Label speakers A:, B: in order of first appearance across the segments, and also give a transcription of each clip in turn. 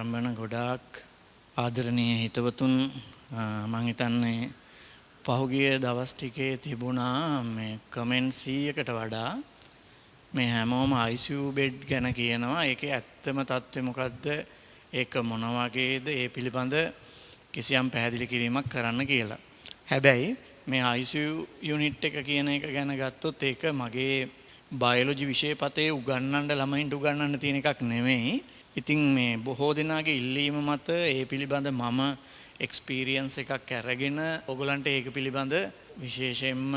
A: ආරම්භන ගොඩාක් ආදරණීය හිතවතුන් මම හිතන්නේ පහුගිය දවස් ටිකේ තිබුණා මේ කමෙන්ට් 100කට වඩා මේ හැමෝම ICU බෙඩ් ගැන කියනවා. ඒකේ ඇත්තම තත්ත්වය මොකද්ද? ඒක මොන වගේද? ඒ පිළිබඳ කිසියම් පැහැදිලි කිරීමක් කරන්න කියලා. හැබැයි මේ ICU යුනිට් එක කියන එක ගැන ගත්තොත් ඒක මගේ බයොලොජි විෂය පතේ උගන්වන්න ළමයින්ට උගන්වන්න තියෙන එකක් නෙමෙයි. ඉතින් මේ බොහෝ දෙනාගේ ඉල්ලීම මත ඒ පිළිබඳ මම එක්ස්පීරියන්ස් එකක් අරගෙන ඔයගලන්ට ඒක පිළිබඳ විශේෂයෙන්ම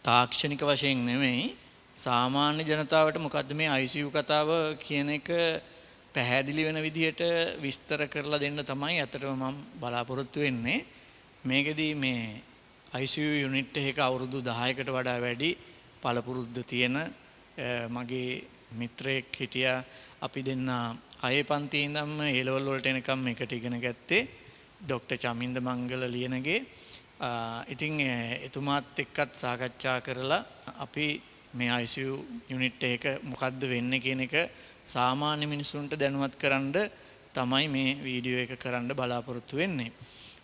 A: තාක්ෂණික වශයෙන් නෙමෙයි සාමාන්‍ය ජනතාවට මොකද්ද මේ ICU කතාව කියන එක පැහැදිලි වෙන විදිහට විස්තර කරලා දෙන්න තමයි අතටම මම බලාපොරොත්තු වෙන්නේ. මේකෙදී මේ ICU යුනිට් එකක අවුරුදු 10කට වඩා වැඩි පළපුරුද්ද තියෙන මගේ මිත්‍රයෙක් හිටියා. අපි දෙන්න අය පන්තියේ ඉඳන්ම A level වලට එනකම් මේකට ඉගෙන ගත්තේ ડોક્ટર චමින්ද මංගල ලියනගේ. ඉතින් එතුමාත් එක්කත් සාකච්ඡා කරලා අපි මේ ICU යුනිට් එක මොකද්ද වෙන්නේ කියන එක සාමාන්‍ය මිනිසුන්ට දැනුවත් කරන්න තමයි මේ වීඩියෝ එක කරන්න බලාපොරොත්තු වෙන්නේ.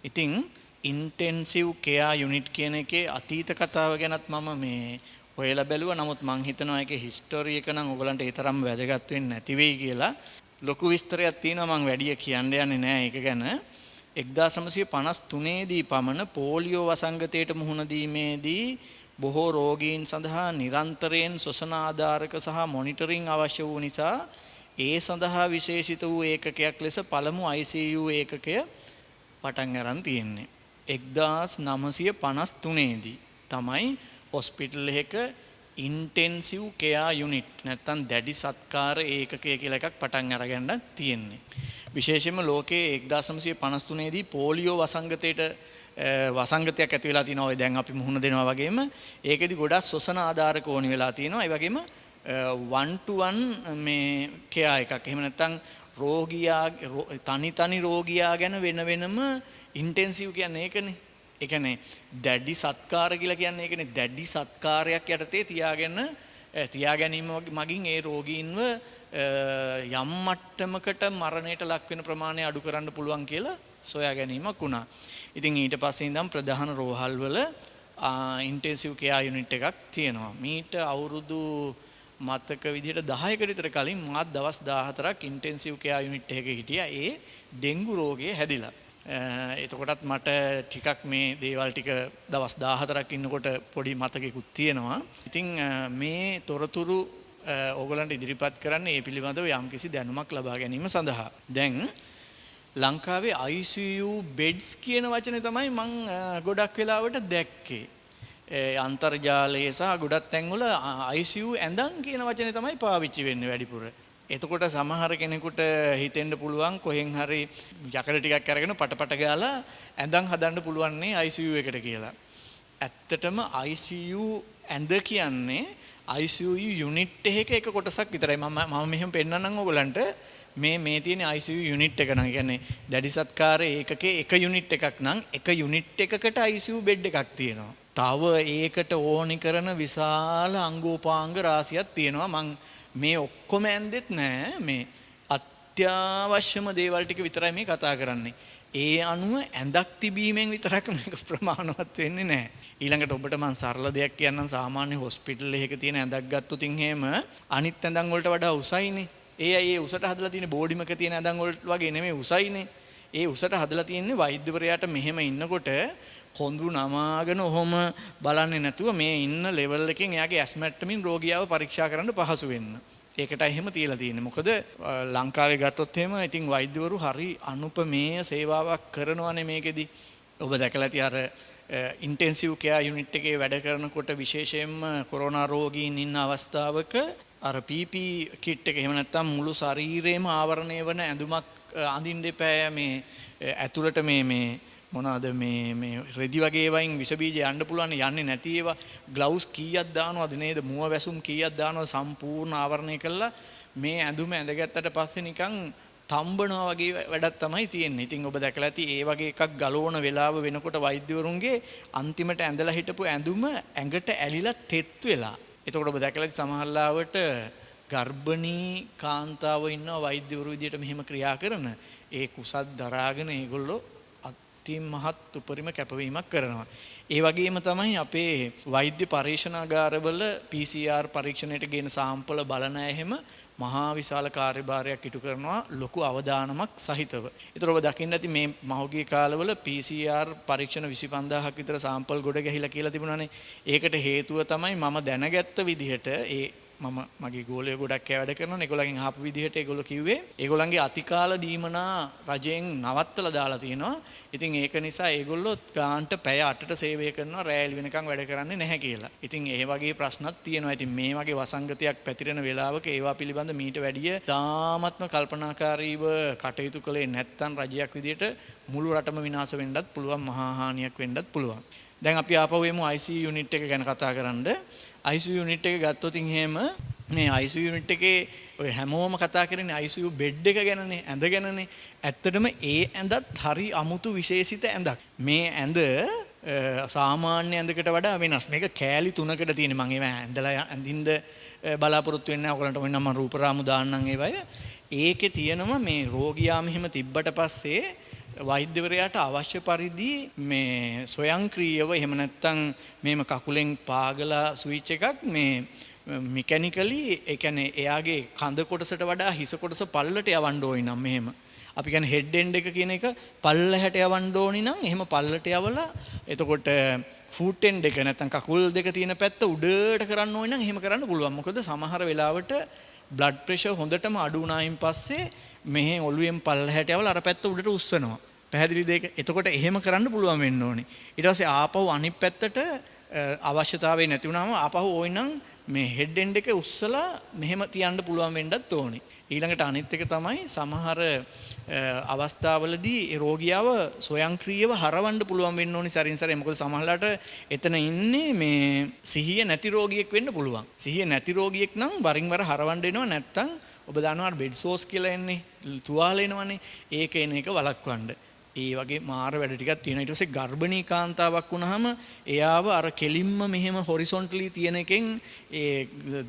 A: ඉතින් ඉන්ටෙන්සිව් කෙයා යුනිට් කියන එකේ අතීත කතාව ගැනත් මම මේ හොයලා බැලුවා. නමුත් මං හිතනවා ඒකේ හිස්ටරි එක නම් ඔයගලන්ට ඒ තරම් වැදගත් වෙන්නේ නැති වෙයි කියලා. ලොකු විස්තරයක් තියෙනවා. මං වැඩි කියන්න යන්නේ නැහැ ඒක ගැන. 1953 දී පමණ පෝලියෝ වසංගතයට මුහුණ දීමේදී බොහෝ රෝගීන් සඳහා නිරන්තරයෙන් ශ්වසන ආධාරක සහ මොනිටරින් අවශ්‍ය වූ නිසා ඒ සඳහා විශේෂිත වූ ඒකකයක් ලෙස පළමු ICU ඒකකය පටන් ගන්න තියෙන්නේ. 1953 දී තමයි හොස්පිටල් එකක ඉන්ටෙන්සිව් කෙයා යුනිට් නැත්නම් දැඩි සත්කාර ඒකකය කියලා එකක් පටන් අරගන්න තියෙන්නේ. විශේෂයෙන්ම ලෝකයේ 1953 දී පෝලියෝ වසංගතයක් ඇති වෙලා තිනවා. ඔය දැන් අපි මුහුණ දෙනවා වගේම ඒකෙදි ගොඩක් ශ්වසන ආධාරක ඕනි වෙලා තිනවා. ඒ වගේම 1-to-1 මේ කෙයා එකක්. එහෙම නැත්නම් රෝගියා තනි රෝගියා ගැන වෙනම ඉන්ටෙන්සිව් කියන්නේ ඒකනේ. ඒ කියන්නේ දැඩි සත්කාර කියලා කියන්නේ ඒකනේ. දැඩි සත්කාරයක් යටතේ තියාගැනීම මගින් ඒ රෝගීන්ව යම් මට්ටමකට මරණයට ලක් වෙන ප්‍රමාණය අඩු කරන්න පුළුවන් කියලා සොයා ගැනීමක් වුණා. ඉතින් ඊට පස්සේ ඉඳන් ප්‍රධාන රෝහල් වල ඉන්ටෙන්සිව් කෙයා යුනිට් එකක් තියෙනවා. මීට අවුරුදු මතක විදිහට 10කට විතර කලින් මාත් දවස් 14ක් ඉන්ටෙන්සිව් කෙයා යුනිට් එකක හිටියා. ඒ ඩෙන්ගු රෝගය හැදිලා. එතකොටත් මට ටිකක් මේ දේවල් ටික දවස් 14ක් ඉන්නකොට පොඩි මතකෙකුත් තියෙනවා. ඉතින් මේ තොරතුරු ඕගලන්ට ඉදිරිපත් කරන්නේ මේ පිළිබඳව යම්කිසි දැනුමක් ලබා ගැනීම සඳහා. දැන් ලංකාවේ ICU බෙඩ්ස් කියන වචනේ තමයි මම ගොඩක් වෙලාවට දැක්කේ. අන්තර්ජාලයේ සහ ගොඩක් තැන්වල ICU ඇඳන් කියන වචනේ තමයි පාවිච්චි වෙන්නේ වැඩිපුර. එතකොට සමහර කෙනෙකුට හිතෙන්න පුළුවන් කොහෙන් හරි යකඩ ටිකක් අරගෙන පටපට ගාලා ඇඳන් හදන්න පුළුවන් නේ ICU එකට කියලා. ඇත්තටම ICU ඇඳ කියන්නේ ICU යුනිට් එකක එක කොටසක් විතරයි. මම මෙහෙම පෙන්නන්නම් ඔයගලන්ට. මේ තියෙන ICU යුනිට් එක නම් කියන්නේ දැඩි සත්කාර ඒකකේ එක යුනිට් එකක් නම් එක යුනිට් එකකට ICU බෙඩ් එකක් තියෙනවා. තව ඒකට ඕනි කරන විශාල අංගෝපාංග රාශියක් තියෙනවා. මං මේ ඔක්කොම ඇන්දෙත් නෑ. මේ අත්‍යවශ්‍යම දේවල් ටික විතරයි මේ කතා කරන්නේ. ඒ අනුව ඇඳක් තිබීමෙන් විතරක් මේක ප්‍රමාණවත් වෙන්නේ නෑ. ඊළඟට ඔබට මම සරල දෙයක් කියන්නම්. සාමාන්‍ය හොස්පිටල් එකක තියෙන ඇඳක් ගත්තොත් එහෙම අනිත් ඇඳන් වලට වඩා උසයිනේ. ඒ උසට හදලා තියෙන බෝඩිමක තියෙන ඇඳන් වලට වගේ නෙමෙයි උසයිනේ. ඒ උසට හදලා තියෙන්නේ වෛද්‍යවරයාට මෙහෙම ඉන්නකොට කොඳු නමාගෙන ඔහොම බලන්නේ නැතුව මේ ඉන්න ලෙවල් එකෙන් එයාගේ ඇස්මැට්ටමින් රෝගියාව පරීක්ෂා කරන්න පහසු වෙන්න. ඒකටයි එහෙම තියලා තියෙන්නේ. මොකද ලංකාවේ ගත්තොත් එහෙම ඉතින් වෛද්‍යවරු හරි අනුපමේය සේවාවක් කරනවානේ මේකෙදි. ඔබ දැකලා ඇති අර ඉන්ටෙන්සිව් කෙයා යුනිට් එකේ වැඩ කරනකොට විශේෂයෙන්ම කොරෝනා රෝගීන් ඉන්න අවස්ථාවක අර PP කිට් එක එහෙම නැත්නම් මුළු ශරීරේම ආවරණය වන ඇඳුමක් අඳින්න එපා. මේ ඇතුළට මේ මොනවාද මේ රෙදි වගේ ඒවායින් විස බීජ යන්න පුළුවන් යන්නේ නැති ඒවා ග්ලව්ස් කීයක් දානවද නේද? මුව වැසුම් කීයක් දානවද? සම්පූර්ණ ආවරණය කළා මේ ඇඳුම ඇඳගත්තට පස්සේ නිකන් තම්බනවා වගේ වැඩක් තමයි තියෙන්නේ. ඉතින් ඔබ දැකලා ඇති ඒ වගේ එකක් ගලවන වෙලාව වෙනකොට වෛද්‍යවරුන්ගේ අන්තිමට ඇඳලා හිටපු ඇඳුම ඇඟට ඇලිලා තෙත් වෙලා. එතකොට ඔබ දැකලා ඇති සමහරලාවට ගර්භණී කාන්තාව ඉන්නවා වෛද්‍යවරු විදියට මෙහෙම ක්‍රියා කරන. ඒ කුසත් දරාගෙන ඒගොල්ලෝ මහත් උපරිම කැපවීමක් කරනවා. ඒ වගේම තමයි අපේ වෛද්‍ය පරීක්ෂණාගාරවල PCR පරීක්ෂණයට ගෙන සාම්පල බලන එහෙම මහා විශාල කාර්යභාරයක් ඉටු කරනවා ලොකු අවදානමක් සහිතව. ඒතර ඔබ දකින්න ඇති මේ මහෝගිය කාලවල PCR පරීක්ෂණ 25000ක් විතර සාම්පල් ගොඩ ගැහිලා කියලා තිබුණානේ. ඒකට හේතුව තමයි මම දැනගත්ත විදිහට මම මගේ ගෝලයේ ගොඩක් වැඩ කරනවා. ඒගොල්ලන්ගෙන් අහපු විදිහට ඒගොල්ලෝ කිව්වේ ඒගොල්ලන්ගේ අතිකාල දීමනා රජයෙන් නවත්තලා දාලා තියෙනවා. ඉතින් ඒක නිසා ඒගොල්ලෝ ගාන්ට පැය 8ට සේවය කරනවා රැය වෙනකන් වැඩ කරන්නේ නැහැ කියලා. ඉතින් ඒ වගේ ප්‍රශ්නත් තියෙනවා. ඉතින් මේ වගේ වසංගතයක් පැතිරෙන වෙලාවක ඒවා පිළිබඳ මීට වැඩිය තාමත්ම කල්පනාකාරීව කටයුතු කළේ නැත්නම් රජයක් විදිහට මුළු රටම විනාශ වෙන්නත් පුළුවන්, මහා හානියක් වෙන්නත් පුළුවන්. දැන් අපි ආපහු එමු ICU යුනිට් එක ගැන කතා කරන්න. ICU යුනිට් එක ගත්තොත් එහෙම මේ ICU යුනිට් එකේ ඔය හැමෝම කතා කරන්නේ ICU බෙඩ් එක ගැනනේ, ඇඳ ගැනනේ. ඇත්තටම ඒ ඇඳත් හරි අමුතු විශේෂිත ඇඳක්. මේ ඇඳ සාමාන්‍ය ඇඳකට වඩා වෙනස්. මේක කෑලි 3කට තියෙන. මම ඒවා ඇඳලා අඳින්න බලාපොරොත්තු වෙන්නේ නැහැ. ඔයගලන්ට මම රූපරාමු දාන්නම් ඒවය. ඒකේ තියෙනවා මේ රෝගියා මෙහෙම තිබ්බට පස්සේ වෛද්‍යවරයාට අවශ්‍ය පරිදි මේ ස්වයංක්‍රීයව එහෙම නැත්නම් මේම කකුලෙන් පාගලා ස්විච් එකක් මේ මෙකැනිකලි ඒ කියන්නේ එයාගේ කඳ කොටසට වඩා හිස කොටස පල්ලට යවන්න ඕනි නම් මෙහෙම අපි කියන්නේ හෙඩ් එන්ඩ් එක කියන එක පල්ලහැට යවන්න ඕනි නම් එහෙම පල්ලට යවලා එතකොට ෆූට් එන්ඩ් එක නැත්නම් කකුල් දෙක තියෙන පැත්ත උඩට කරන්න ඕනි නම් එහෙම කරන්න පුළුවන්. මොකද සමහර වෙලාවට බ්ලඩ් ප්‍රෙෂර් හොඳටම අඩු වුණායින් පස්සේ මෙහෙන් ඔළුවෙන් පල්ලහැට යවලා අර පැත්ත උඩට උස්සනවා. පැහැදිලිද ඒක? එතකොට එහෙම කරන්න පුළුවන් වෙන්න ඕනේ. ඊට පස්සේ ආපහු අනිත් පැත්තට අවශ්‍යතාවය නැති වුණාම ආපහු ඕයිනම් මේ හෙඩ් එන්ඩ් එක උස්සලා මෙහෙම තියන්න පුළුවන් වෙන්නත් ඕනේ. ඊළඟට අනිත් එක තමයි සමහර අවස්ථාවලදී ඒ රෝගියාව ස්වයංක්‍රීයව හරවන්න පුළුවන් වෙන්න ඕනි සරින් සරේ. මොකද සමහරලාට එතන ඉන්නේ මේ සිහිය නැති රෝගියෙක් වෙන්න පුළුවන්. සිහිය නැති රෝගියෙක් නම් වරින් වර හරවන්න වෙනවා. නැත්තම් ඔබ දන්නවා බෙඩ් සෝස් කියලා එන්නේ තුවාල එනවනේ. ඒක එන එක වළක්වන්න. ඒ වගේ මාර වැඩ ටිකක් තියෙනවා. ඊට පස්සේ ගර්භණී කාන්තාවක් වුණාම එයාව අර කෙලින්ම මෙහෙම හොරිසොන්ටලි තියෙන එකෙන් ඒ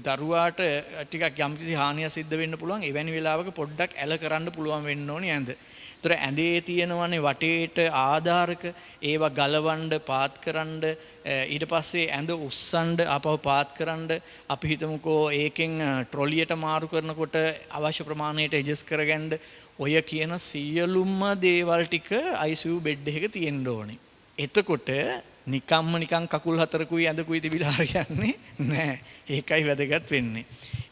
A: දරුවාට ටිකක් යම්කිසි හානියක් සිද්ධ වෙන්න පුළුවන්. එවැනි වෙලාවක පොඩ්ඩක් ඇල කරන්න පුළුවන් වෙන්න ඕනේ ඇඳ. ඒතර ඇඳේ තියෙනවනේ වටේට ආධාරක ඒවා ගලවන්න පාත් කරන්න ඊට පස්සේ ඇඳ උස්සන්න ආපහු පාත් කරන්න අපි හිතමුකෝ ඒකෙන් ට්‍රොලියට මාරු කරනකොට අවශ්‍ය ප්‍රමාණයට ඇඩ්ජස්ට් කරගන්න ඔය කියන සියලුම දේවල් ටික ICU බෙඩ් එකක තියෙන්න ඕනේ. එතකොට නිකන් කකුල් හතරකුයි ඇඳකුයි තිබිලා හරියන්නේ නැහැ. ඒකයි වැදගත් වෙන්නේ.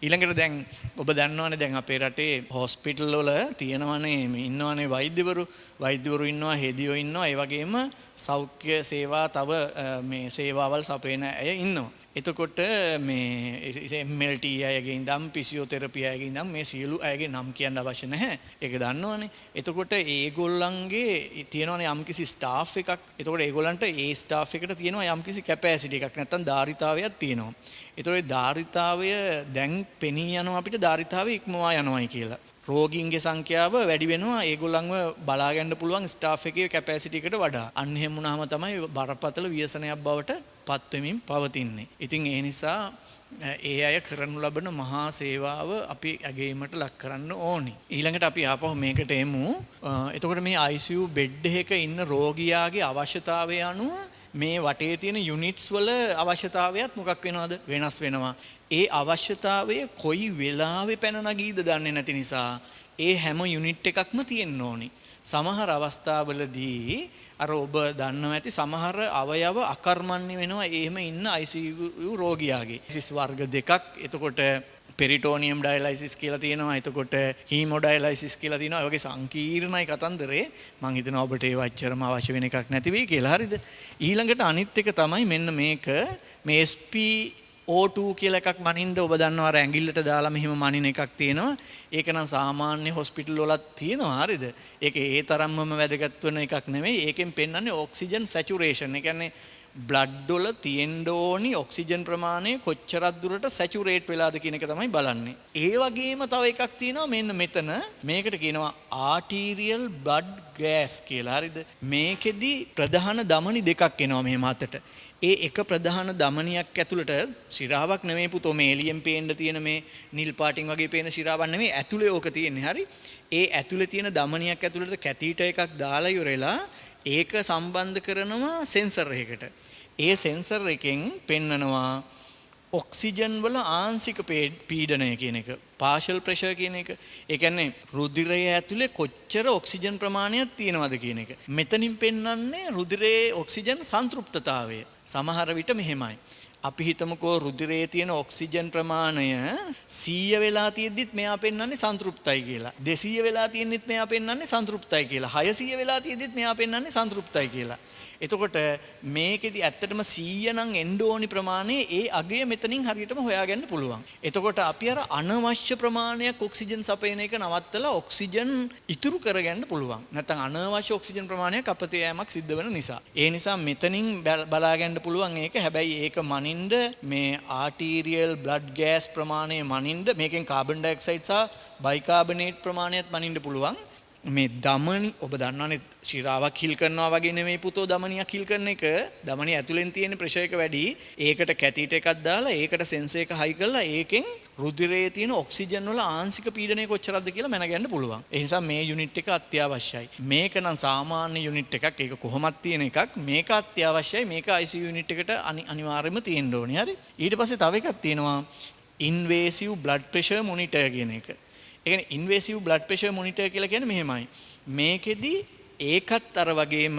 A: ඊළඟට දැන් ඔබ දන්නවනේ දැන් අපේ රටේ හොස්පිටල් වල තියෙනවනේ ඉන්නවනේ වෛද්‍යවරු ඉන්නවා, හෙදියෝ ඉන්නවා, ඒ වගේම සෞඛ්‍ය සේවා තව මේ සේවාවල් සපයන අය ඉන්නවා. එතකොට මේ MLT අයගේ ඉඳන් ෆිසියෝതെරපි අයගේ ඉඳන් මේ සියලු අයගේ නම් කියන්න අවශ්‍ය නැහැ. ඒක දන්නවනේ. එතකොට ඒගොල්ලන්ගේ තියෙනවනේ යම්කිසි ස්ටාෆ් එකක්. එතකොට ඒගොල්ලන්ට ඒ ස්ටාෆ් එකට තියෙනවා යම්කිසි කැපැසිටි එකක් නැත්නම් ධාරිතාවයක් තියෙනවා. ඒතකොට ඒ ධාරිතාවය දැන් පෙනී යනවා අපිට ධාරිතාවය ඉක්මවා යනවායි කියලා. රෝගීන්ගේ සංඛ්‍යාව වැඩි වෙනවා ඒගොල්ලන්ව බලා ගන්න පුළුවන් ස්ටාෆ් එකේ කැපැසිටි එකට වඩා. අන්න එහෙම වුණාම තමයි බරපතල ව්‍යසනයක් බවට පත් වෙමින් පවතින්නේ. ඉතින් ඒ නිසා ඒ අය කරනු ලබන මහා සේවාව අපි අගයීමට ලක් කරන්න ඕනි. ඊළඟට අපි ආපහු මේකට එමු. එතකොට මේ ICU බෙඩ් එකක ඉන්න රෝගියාගේ අවශ්‍යතාවය අනුව මේ වටේ තියෙන යුනිට්ස් වල අවශ්‍යතාවයත් මොකක් වෙනවද? වෙනස් වෙනවා. ඒ අවශ්‍යතාවය කොයි වෙලාවෙ පැන නගීද දන්නේ නැති නිසා ඒ හැම යුනිට් එකක්ම තියෙන්න ඕනි. සමහර අවස්ථාවලදී අර ඔබ දන්නවා ඇති සමහර අවයව අකර්මණ්‍ය වෙනවා එහෙම ඉන්න ICU රෝගියාගේ. සිස් වර්ග දෙකක්. එතකොට පෙරිටෝනියම් ඩයලයිසිස් කියලා තියෙනවා. එතකොට හීමෝඩයලයිසිස් කියලා තියෙනවා. ඒ වගේ සංකීර්ණයි කතන්දරේ. මම හිතනවා ඔබට ඒ වච්චරම අවශ්‍ය වෙන එකක් නැති වෙයි කියලා. හරිද? ඊළඟට අනිත් එක තමයි මෙන්න මේක මේ SpO2 කියලා එකක් මනින්න ඔබ දන්නවා අර ඇඟිල්ලට දාලා මෙහෙම මනින එකක් තියෙනවා. ඒක නම් සාමාන්‍ය හොස්පිටල් වලත් තියෙනවා. හරිද? ඒක ඒ තරම්ම වැදගත් වෙන එකක් නෙමෙයි. ඒකෙන් පෙන්වන්නේ ඔක්සිජන් සැචුරේෂන්. ඒ කියන්නේ බ්ලඩ් වල තියෙන්න ඕනි ඔක්සිජන් ප්‍රමාණය කොච්චරක් දුරට සැචුරේට් වෙලාද කියන එක තමයි බලන්නේ. ඒ වගේම තව එකක් තියෙනවා මෙන්න මෙතන. මේකට කියනවා ආටීරියල් බ්ලඩ් ගෑස් කියලා. හරිද? මේකෙදි ප්‍රධාන ධමනි දෙකක් එනවා මේ මතට. ඒ එක ප්‍රධාන ධමනියක් ඇතුළට ශිරාවක් නෙමෙයි පුතෝ මේ එළියෙන් පේන්න තියෙන මේ නිල් පාටින් වගේ පේන ශිරාවක් නෙමෙයි ඇතුලේ ඕක තියෙන්නේ. හරි? ඒ ඇතුලේ තියෙන ධමනියක් ඇතුළට කැතීටර් එකක් දාලා ඉවරලා ඒක සම්බන්ධ කරනවා සෙන්සර් එකකට. ඒ සෙන්සර් එකෙන් පෙන්නනවා ඔක්සිජන් වල ආංශික පීඩනය කියන එක, partial pressure කියන එක. ඒ කියන්නේ රුධිරය ඇතුලේ කොච්චර ඔක්සිජන් ප්‍රමාණයක් තියෙනවද කියන එක. මෙතනින් පෙන්වන්නේ රුධිරයේ ඔක්සිජන් සන්තෘප්තතාවය. සමහර විට මෙහෙමයි. අපි හිතමුකෝ රුධිරයේ තියෙන ඔක්සිජන් ප්‍රමාණය 100 වෙලා තියෙද්දිත් මෙයා පෙන්වන්නේ සන්තෘප්තයි කියලා. 200 වෙලා තියෙද්දිත් මෙයා පෙන්වන්නේ සන්තෘප්තයි කියලා. 600 වෙලා තියෙද්දිත් මෙයා පෙන්වන්නේ සන්තෘප්තයි කියලා. එතකොට මේකෙදි ඇත්තටම 100 නම් එන්න ඕනි ප්‍රමාණය ඒ අගය මෙතනින් හරියටම හොයාගන්න පුළුවන්. එතකොට අපි අර අනවශ්‍ය ප්‍රමාණයක් ඔක්සිජන් සපයන එක නවත්තලා ඔක්සිජන් ඉතුරු කරගන්න පුළුවන්. නැත්නම් අනවශ්‍ය ඔක්සිජන් ප්‍රමාණයක් අපතේ යෑමක් සිද්ධ වෙන නිසා. ඒ නිසා මෙතනින් බලා ගන්න පුළුවන් ඒක. හැබැයි ඒක මනින්න මේ ආටීරියල් බ්ලඩ් ගෑස් ප්‍රමාණය මනින්න මේකෙන් කාබන් ඩයොක්සයිඩ් සහ බයිකාබනේට් ප්‍රමාණයත් මනින්න පුළුවන්. මේ ධමනි ඔබ දන්නවනේ ශිරාවක් හිල් කරනවා වගේ නෙමෙයි පුතෝ ධමනියක් හිල් කරන එක. ධමනිය ඇතුලෙන් තියෙන ප්‍රෙෂර් එක වැඩි. ඒකට කැතීටර් එකක් දාලා ඒකට සෙන්සර් එක හයි කරලා ඒකෙන් රුධිරයේ තියෙන ඔක්සිජන් වල ආංශික පීඩනය කොච්චරද කියලා මැනගන්න පුළුවන්. ඒ නිසා මේ යුනිට් එක අත්‍යවශ්‍යයි. මේක නම් සාමාන්‍ය යුනිට් එකක්. ඒක කොහොමත් තියෙන එකක්. මේක අත්‍යවශ්‍යයි. මේක ICU යුනිට් එකට අනිවාර්යයෙන්ම තියෙන්න ඕනේ. හරි. ඊට පස්සේ තව එකක් තියෙනවා invasive blood pressure monitor කියන එක. ඒ කියන්නේ invasive blood pressure monitor කියලා කියන්නේ මෙහෙමයි. මේකෙදි ඒකත් අර වගේම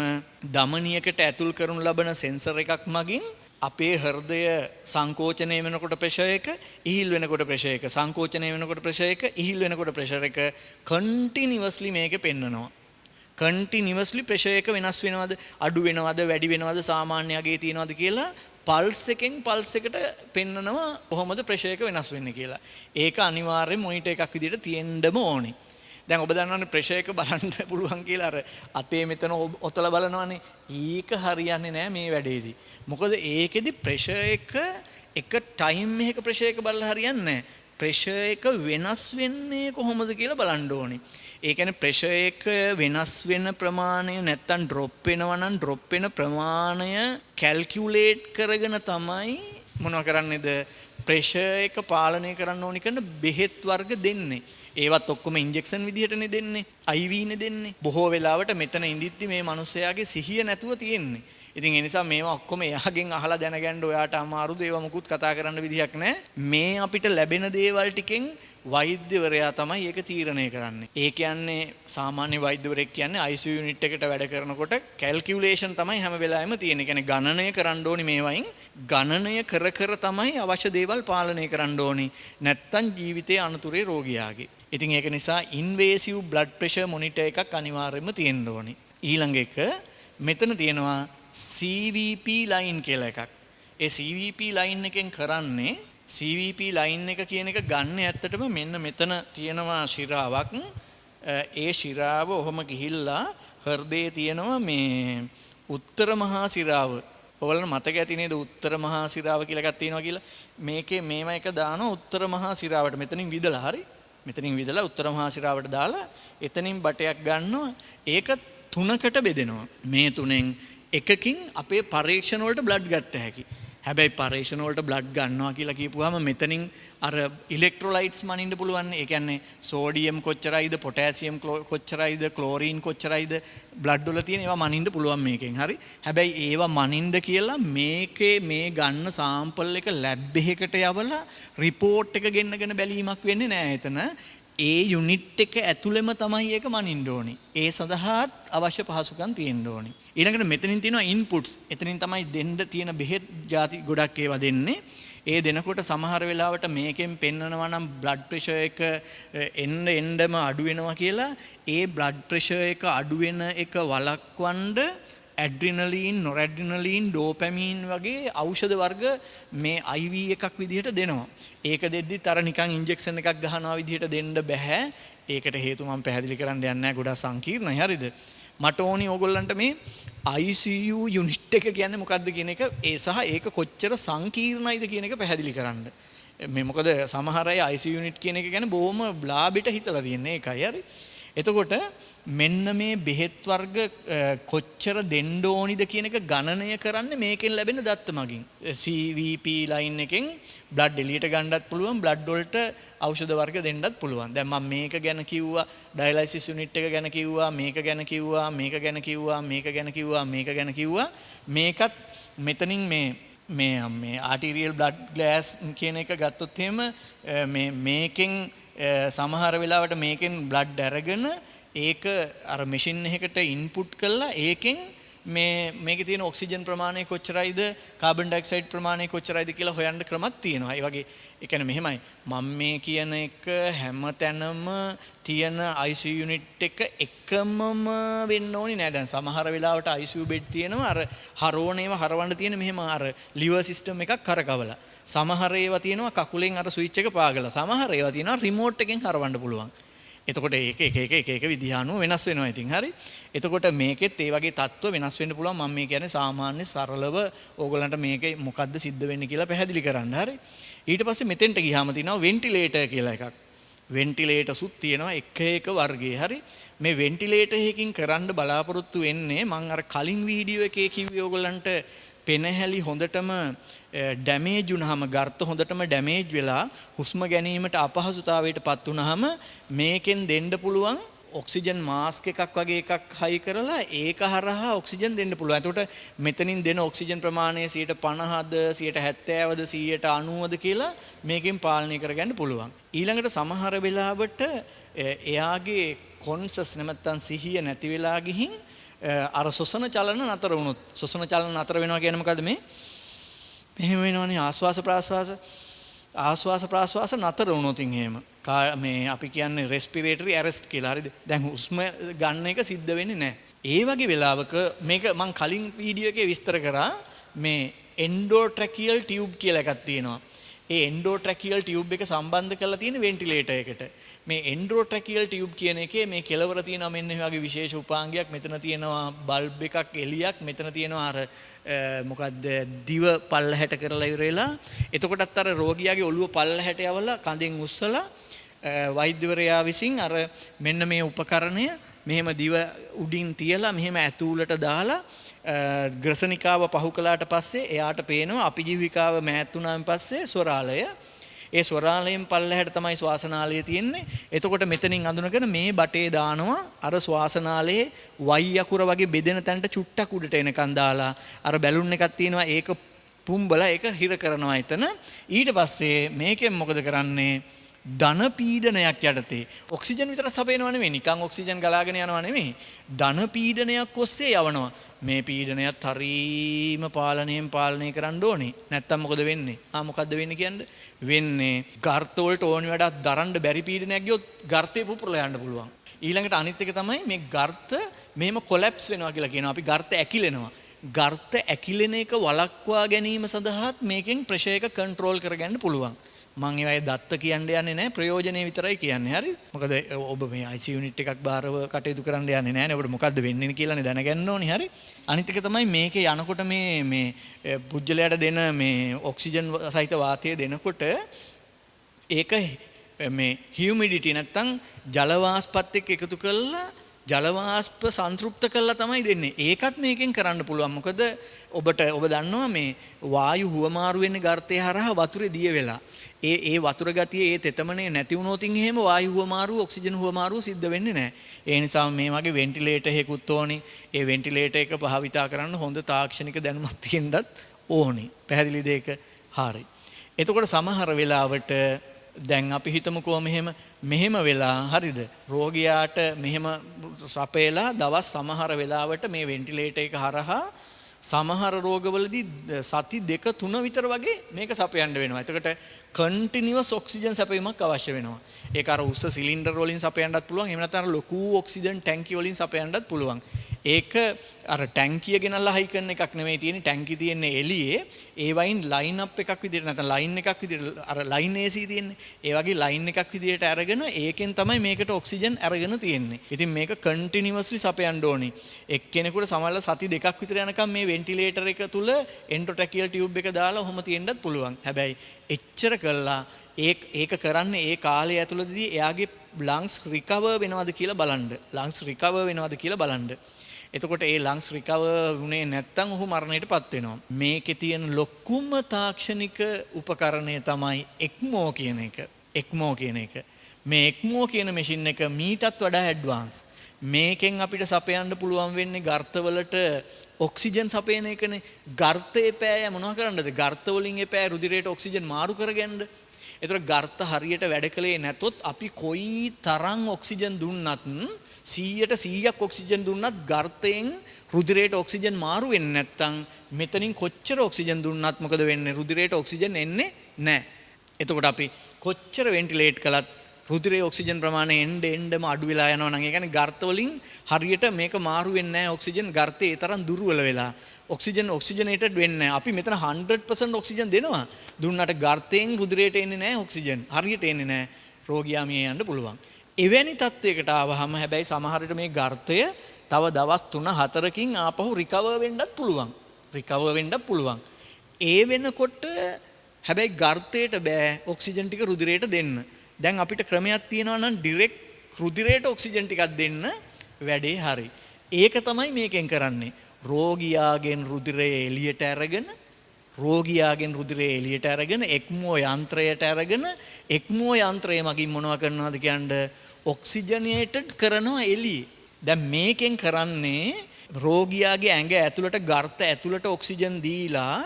A: ධමනියකට ඇතුල් කරනු ලබන සෙන්සර් එකක් මගින් අපේ හෘදය සංකෝචනය වෙනකොට ප්‍රෙෂර් එක, ඉහිල් වෙනකොට ප්‍රෙෂර් එක, සංකෝචනය වෙනකොට ප්‍රෙෂර් එක, ඉහිල් වෙනකොට ප්‍රෙෂර් එක කන්ටිනියස්ලි මේකේ පෙන්නනවා. කන්ටිනියස්ලි ප්‍රෙෂර් එක වෙනස් වෙනවද, අඩු වෙනවද, වැඩි වෙනවද, සාමාන්‍ය අගේ තියනවද කියලා පල්ස් එකෙන් පල්ස් එකට පෙන්නනවා කොහොමද ප්‍රෙෂර් එක වෙනස් වෙන්නේ කියලා. ඒක අනිවාර්යෙන් මොනිටර් එකක් විදිහට තියෙන්නම ඕනේ. දැන් ඔබ දන්නවනේ ප්‍රෙෂර් එක බලන්න පුළුවන් කියලා අර අතේ මෙතන ඔතල බලනවනේ. ඒක හරියන්නේ නැහැ මේ වැඩේදී. මොකද ඒකෙදි ප්‍රෙෂර් එක ටයිම් එකක ප්‍රෙෂර් එක බලලා හරියන්නේ නැහැ. ප්‍රෙෂර් එක වෙනස් වෙන්නේ කොහොමද කියලා බලන්න ඕනේ. ඒ කියන්නේ ප්‍රෙෂර් එක වෙනස් වෙන ප්‍රමාණය නැත්තම් ඩ්‍රොප් වෙනවා නම් ඩ්‍රොප් වෙන ප්‍රමාණය කැල්කියුලේට් කරගෙන තමයි මොනවා කරන්නේද ප්‍රෙෂර් එක පාලනය කරන්න ඕනි කරන බෙහෙත් වර්ග දෙන්නේ. ඒවත් ඔක්කොම ඉන්ජෙක්ෂන් විදිහටනේ දෙන්නේ. IV නේ දෙන්නේ. බොහෝ වෙලාවට මෙතන ඉඳිද්දි මේ මිනිස්යාගේ සිහිය නැතුව තියෙන්නේ. ඉතින් ඒ නිසා මේවා ඔක්කොම එයාගෙන් අහලා දැනගන්න ඔයාට අමාරුද? ඒවා මුකුත් කතා කරන්න විදිහක් නැහැ. මේ අපිට ලැබෙන දේවල් ටිකෙන් වෛද්‍යවරයා තමයි ඒක තීරණය කරන්නේ. ඒ කියන්නේ සාමාන්‍ය වෛද්‍යවරයෙක් කියන්නේ ICU යුනිට් එකට වැඩ කරනකොට කැල්කියුලේෂන් තමයි හැම වෙලාවෙම තියෙන්නේ. ඒ කියන්නේ ගණනය කරන්න ඕනි මේවයින්. ගණනය කර කර තමයි අවශ්‍ය දේවල් පාලනය කරන්න ඕනි. නැත්තම් ජීවිතයේ අනතුරේ රෝගියාගේ. ඉතින් ඒක නිසා ඉන්වේසිව් බ්ලඩ් ප්‍රෙෂර් මොනිටර් එකක් අනිවාර්යයෙන්ම තියෙන්න ඕනි. ඊළඟ එක මෙතන තියෙනවා CVP ලයින් කියලා එකක්. ඒ CVP ලයින් එකෙන් කරන්නේ CVP ලයින් එක කියන එක ගන්න ඇත්තටම මෙන්න මෙතන තියෙනවා ශිරාවක්. ඒ ශිරාව ඔහොම ගිහිල්ලා හෘදයේ තියෙනවා මේ උත්තර මහා ශිරාව. ඔයාලට මතක ඇති නේද උත්තර මහා ශිරාව කියලා එකක් තියෙනවා කියලා. මේකේ මේම එක දානවා උත්තර මහා ශිරාවට. මෙතනින් විදලා හරි. මෙතනින් විදලා උත්තර මහා ශිරාවට දාලා එතනින් බටයක් ගන්නවා. ඒක තුනකට බෙදෙනවා. මේ තුනෙන් එකකින් අපේ පරීක්ෂණ වලට බ්ලඩ් ගත්ත හැකි. හැබැයි පරීක්ෂණ වලට බ්ලඩ් ගන්නවා කියලා කියපුවාම මෙතනින් අර ඉලෙක්ට්‍රොලයිට්ස් මනින්න පුළුවන්. ඒ කියන්නේ සෝඩියම් කොච්චරයිද, පොටෑසියම් කොච්චරයිද, ක්ලෝරීන් කොච්චරයිද බ්ලඩ් වල තියෙන ඒවා මනින්න පුළුවන් මේකෙන්. හරි. හැබැයි ඒවා මනින්න කියලා මේකේ මේ ගන්න සාම්පල් එක ලැබ් එකකට යවලා රිපෝට් එක ගෙන්නගෙන බැලීමක් වෙන්නේ නැහැ එතන. ඒ යුනිට් එක ඇතුළෙම තමයි ඒක මනින්න ඕනි. ඒ සඳහාත් අවශ්‍ය පහසුකම් තියෙන්න ඕනි. ඊළඟට මෙතනින් තියෙනවා ඉන්පුට්ස්. එතනින් තමයි දෙන්න තියෙන බෙහෙත් ಜಾති ගොඩක් ඒවා දෙන්නේ. ඒ දෙනකොට සමහර වෙලාවට මේකෙන් පෙන්නනවා නම් බ්ලඩ් ප්‍රෙෂර් එක එන්නම අඩු වෙනවා කියලා. ඒ බ්ලඩ් ප්‍රෙෂර් එක අඩු වෙන එක වළක්වන්න ඇඩ්‍රිනලින්, නොරැඩ්‍රිනලින්, ඩෝපැමින් වගේ ඖෂධ වර්ග මේ IV එකක් විදිහට දෙනවා. ඒක දෙද්දිත් අර නිකන් ඉන්ජෙක්ෂන් එකක් ගහනවා විදිහට දෙන්න බෑ. ඒකට හේතු මම පැහැදිලි කරන්න යන්නේ නැහැ. ගොඩක් සංකීර්ණයි. හරිද? මට ඕනි ඕගොල්ලන්ට මේ ICU යුනිට් එක කියන්නේ මොකක්ද කියන එක සහ ඒක කොච්චර සංකීර්ණයිද කියන එක පැහැදිලි කරන්න. මේ මොකද සමහර අය ICU යුනිට් කියන එක ගැන බොහොම බ්ලාබිට හිතලා තියෙන්නේ ඒකයි හරි. එතකොට මෙන්න මේ බෙහෙත් වර්ග කොච්චර දෙන්න ඕනිද කියන එක ගණනය කරන්නේ මේකෙන් ලැබෙන දත්ත මගින්. CVP ලයින් එකෙන් බ්ලඩ් එලියට ගන්නත් පුළුවන්, බ්ලඩ් වලට ඖෂධ වර්ග දෙන්නත් පුළුවන්. දැන් මම මේක ගැන කිව්වා, ඩයලයිසිස් යුනිට් එක ගැන කිව්වා, මේක ගැන කිව්වා, මේක ගැන කිව්වා, මේක ගැන කිව්වා, මේක ගැන කිව්වා. මේකත් මෙතනින් මේ ආටිරියල් බ්ලඩ් ග්ලාස් කියන එක ගත්තොත් එහෙම මේකෙන් සමහර වෙලාවට මේකෙන් බ්ලඩ් අරගෙන ඒක අර මැෂින් එකකට ඉන්පුට් කරලා ඒකෙන් මේකේ තියෙන ඔක්සිජන් ප්‍රමාණය කොච්චරයිද, කාබන් ඩයොක්සයිඩ් ප්‍රමාණය කොච්චරයිද කියලා හොයන්න ක්‍රමයක් තියෙනවා. ඒ වගේ ඒ කියන්නේ මෙහෙමයි මම මේ කියන එක හැම තැනම තියෙන ICU යුනිට් එක එකමම වෙන්න ඕනේ නෑ. දැන් සමහර වෙලාවට ICU බෙඩ් තියෙනවා අර හරෝණේව හරවන්න තියෙන මෙහෙම අර liver system එකක් කරකවලා. සමහර ඒවා තියෙනවා කකුලෙන් අර ස්විච් එක පාගලා. සමහර ඒවා තියෙනවා රිමෝට් එකෙන් හරවන්න පුළුවන්. එතකොට ඒක එක විදිහානුව වෙනස් වෙනවා ඉතින් හරි. එතකොට මේකෙත් ඒ වගේ තත්ත්ව වෙනස් වෙන්න පුළුවන්. මම මේ කියන්නේ සාමාන්‍ය සරලව ඕගලන්ට මේකේ මොකද්ද සිද්ධ වෙන්නේ කියලා පැහැදිලි කරන්න හරි. ඊට පස්සේ මෙතෙන්ට ගියාම තියෙනවා වෙන්ටිලේටර් කියලා එකක්. වෙන්ටිලේටර්සුත් තියෙනවා එක වර්ගයේ හරි. මේ වෙන්ටිලේටර් එකකින් කරන්න බලාපොරොත්තු වෙන්නේ මම අර කලින් වීඩියෝ එකේ කිව්වේ ඕගලන්ට පෙනහැලි හොඳටම ඩැමේජ් වුණාම ගර්ත හොඳටම ඩැමේජ් වෙලා හුස්ම ගැනීමට අපහසුතාවයට පත් වුණාම මේකෙන් දෙන්න පුළුවන් ඔක්සිජන් මාස්ක් එකක් වගේ එකක් හයි කරලා ඒක හරහා ඔක්සිජන් දෙන්න පුළුවන්. එතකොට මෙතනින් දෙන ඔක්සිජන් ප්‍රමාණය 50%ද 70%ද 90%ද කියලා මේකෙන් පාලනය කරගන්න පුළුවන්. ඊළඟට සමහර වෙලාවට එයාගේ කොන්ෂස් නැත්නම් සිහිය නැති වෙලා ගිහින් අර සොසන චලන නතර වුණොත් සොසන චලන නතර වෙනවා කියන්නේ මොකද්ද මේ? මෙහෙම වෙනවනේ ආස්වාස ප්‍රාස්වාස නතර වුණොත් එහෙම මේ අපි කියන්නේ රෙස්පිරේටරි ඇරෙස්ට් කියලා. හරිද? දැන් හුස්ම ගන්න එක සිද්ධ වෙන්නේ නැහැ. ඒ වගේ වෙලාවක මේක මම කලින් වීඩියෝ එකේ විස්තර කරා මේ එන්ඩෝට්‍රැකියල් ටියුබ් කියලා එකක් තියෙනවා. ඒ එන්ඩෝට්‍රැකියල් ටියුබ් එක සම්බන්ධ කරලා තියෙන වෙන්ටිලේටර් එකට. මේ එන්ඩෝට්‍රැකියල් ටියුබ් කියන එකේ මේ කෙලවර තියෙනවා මෙන්න මේ වගේ විශේෂ උපාංගයක්. මෙතන තියෙනවා බල්බ් එකක් එලියක්. මෙතන තියෙනවා අර මොකද්ද දිව පල්ලහැට කරලා ඉවරලා. එතකොටත් අර රෝගියාගේ ඔළුව පල්ලහැට යවලා කඳෙන් උස්සලා වෛද්‍යවරයා විසින් අර මෙන්න මේ උපකරණය මෙහෙම දිව උඩින් තියලා මෙහෙම ඇතුළට දාලා ග්‍රසනිකාව පහු කළාට පස්සේ එයාට පේනවා අපිජීවිකාව මෑත් වුණාන් පස්සේ ස්වරාලය. ඒ ස්වරාලයෙන් පල්ලහැට තමයි ශ්වාසනාලය තියෙන්නේ. එතකොට මෙතනින් අඳුනගෙන මේ බටේ දානවා අර ශ්වාසනාලයේ වයි අකුර වගේ බෙදෙන තැනට චුට්ටක් උඩට එනකන් දාලා අර බැලුන් එකක් තියෙනවා ඒක පුම්බලා ඒක හිර කරනවා එතන. ඊට පස්සේ මේකෙන් මොකද කරන්නේ? ධන පීඩනයක් යටතේ ඔක්සිජන් විතර සපයනව නෙමෙයි, නිකන් ඔක්සිජන් ගලාගෙන යනව නෙමෙයි, ධන පීඩනයක් ඔස්සේ යවනවා. මේ පීඩනයත් හරීම පාලනයෙන් පාලනය කරන්න ඕනේ. නැත්තම් මොකද වෙන්නේ? මොකද්ද වෙන්නේ කියන්නේ? වෙන්නේ ගර්ත වලට ඕනි වැඩක් දරන්න බැරි පීඩනයක් ගියොත් ගර්තේ පුපුරලා යන්න පුළුවන්. ඊළඟට අනිත් එක තමයි මේ ගර්ත මෙහෙම කොලැප්ස් වෙනවා කියලා කියනවා. අපි ගර්ත ඇකිලෙනවා. ගර්ත ඇකිලෙන එක වළක්වා ගැනීම සඳහාත් මේකෙන් ප්‍රෙෂර් එක කන්ට්‍රෝල් කරගන්න පුළුවන්. මම ඒවයි දත්ත කියන්න යන්නේ නැහැ, ප්‍රයෝජනෙ විතරයි කියන්නේ. හරි? මොකද ඔබ මේ IC යුනිට් එකක් බාරව කටයුතු කරන්න යන්නේ නැහැ නේ. ඔබට මොකද්ද වෙන්නේ කියලානේ දැනගන්න ඕනේ. හරි? අනිත් එක තමයි මේකේ යනකොට මේ පුජ්‍යලයට දෙන මේ ඔක්සිජන් සහිත වාතය දෙනකොට ඒක මේ හියුමිඩිටි නැත්තම් ජල වාෂ්පත් එක්ක එකතු කරලා ජල වාෂ්ප සංතෘප්ත කරලා තමයි දෙන්නේ. ඒකත් මේකෙන් කරන්න පුළුවන්. මොකද ඔබ දන්නවා මේ වායු හුවමාරු වෙන්නේ ගර්තය හරහා වතුරේ දිය වෙලා. ඒ වතුර ගතිය ඒ තෙතමනේ නැති වුණොත් එහෙම වායු හුවමාරු ඔක්සිජන් හුවමාරු සිද්ධ වෙන්නේ නැහැ. ඒ නිසා මේ වගේ වෙන්ටිලේටර් එකකුත් ඕනේ. ඒ වෙන්ටිලේටර් එක භාවිතා කරන්න හොඳ තාක්ෂණික දැනුමක් තියෙන්නත් ඕනේ. පැහැදිලිද ඒක? හරි. එතකොට සමහර වෙලාවට දැන් අපි හිතමුකෝ මෙහෙම වෙලා හරිද? රෝගියාට මෙහෙම සපේලා දවස් සමහර වෙලාවට මේ වෙන්ටිලේටර් එක හරහා සමහර රෝගවලදී සති 2-3 විතර වගේ මේක සපයන්න වෙනවා. එතකොට කන්ටිනියුවස් ඔක්සිජන් සැපයීමක් අවශ්‍ය වෙනවා. ඒක අර උස්ස සිලින්ඩර් වලින් සපයන්නත් පුළුවන්. එහෙම නැත්නම් ලොකු ඔක්සිජන් ටැංකිය වලින් සපයන්නත් පුළුවන්. ඒක අර ටැංකිය ගෙනල්ලා හයි කරන එකක් නෙමෙයි තියෙන්නේ. ටැංකි තියෙන්නේ එළියේ. ඒ වයින් ලයින් අප් එකක් විදිහට නැත්නම් ලයින් එකක් විදිහට අර ලයින් AC තියෙන්නේ. ඒ වගේ ලයින් එකක් විදිහට අරගෙන ඒකෙන් තමයි මේකට ඔක්සිජන් අරගෙන තියෙන්නේ. ඉතින් මේක කන්ටිනියුස්ලි සපයන්න ඕනි. එක්කෙනෙකුට සමහරවල් සති දෙකක් විතර යනකම් මේ වෙන්ටිලේටර් එක තුල එන්ඩෝට්‍රැකියල් ටියුබ් එක දාලා ඔහොම තියෙන්නත් පුළුවන්. හැබැයි එච්චර කළා ඒක කරන්නේ ඒ කාලය ඇතුළතදී එයාගේ ලංග්ස් රිකවර් වෙනවද කියලා බලන්න. ලංග්ස් රිකවර් වෙනවද කියලා බලන්න. එතකොට ඒ ලංග්ස් රිකවර් වුණේ නැත්නම් ඔහු මරණයටපත් වෙනවා. මේකේ තියෙන ලොකුම තාක්ෂණික උපකරණය තමයි එක්මෝ කියන එක. එක්මෝ කියන එක. මේ එක්මෝ කියන මැෂින් එක මීටත් වඩා ඇඩ්වාන්ස්. මේකෙන් අපිට සපයන්න පුළුවන් වෙන්නේ ගර්තවලට ඔක්සිජන් සපයන එකනේ. ගර්තේ පෑය මොනවා කරන්නද? ගර්ත වලින් එපෑ රුධිරයට ඔක්සිජන් මාරු කරගන්න. ඒතර ගර්ත හරියට වැඩ කළේ නැතොත් අපි කොයි තරම් ඔක්සිජන් දුන්නත් 100% ඔක්සිජන් දුන්නත් ගර්තයෙන් රුධිරයට ඔක්සිජන් මාරු වෙන්නේ නැත්නම් මෙතනින් කොච්චර ඔක්සිජන් දුන්නත් මොකද වෙන්නේ? රුධිරයට ඔක්සිජන් එන්නේ නැහැ. එතකොට අපි කොච්චර වෙන්ටිලේට් කළත් රුධිරයේ ඔක්සිජන් ප්‍රමාණය එන්නම අඩු වෙලා යනවා නම් ඒ කියන්නේ ගර්ත වලින් හරියට මේක මාරු වෙන්නේ නැහැ. ඔක්සිජන් ගර්තේ ඒ තරම් දුර්වල වෙලා ඔක්සිජනේටඩ් වෙන්නේ නැහැ. අපි මෙතන 100% ඔක්සිජන් දෙනවා. දුන්නාට ගර්තයෙන් රුධිරයට එන්නේ නැහැ ඔක්සිජන්. හරියට එන්නේ නැහැ. රෝගියා මිය යන්න පුළුවන්. එවැනි තත්වයකට ආවහම හැබැයි සමහර විට මේ ගර්තය තව දවස් 3-4කින් ආපහු රිකවර් වෙන්නත් පුළුවන්. ඒ වෙනකොට හැබැයි ගර්තයට බෑ ඔක්සිජන් ටික රුධිරයට දෙන්න. දැන් අපිට ක්‍රමයක් තියෙනවා නම් ඩිරෙක්ට් රුධිරයට ඔක්සිජන් ටිකක් දෙන්න වැඩේ හරි. ඒක තමයි මේකෙන් කරන්නේ. රෝගියාගෙන් රුධිරය එළියට අරගෙන එක්මෝ යන්ත්‍රයට අරගෙන එක්මෝ යන්ත්‍රය මගින් මොනවා කරනවද කියන්නේ ඔක්සිජනේටඩ් කරනවා එළියේ. දැන් මේකෙන් කරන්නේ රෝගියාගේ ඇඟ ඇතුළට ගර්ත ඇතුළට ඔක්සිජන් දීලා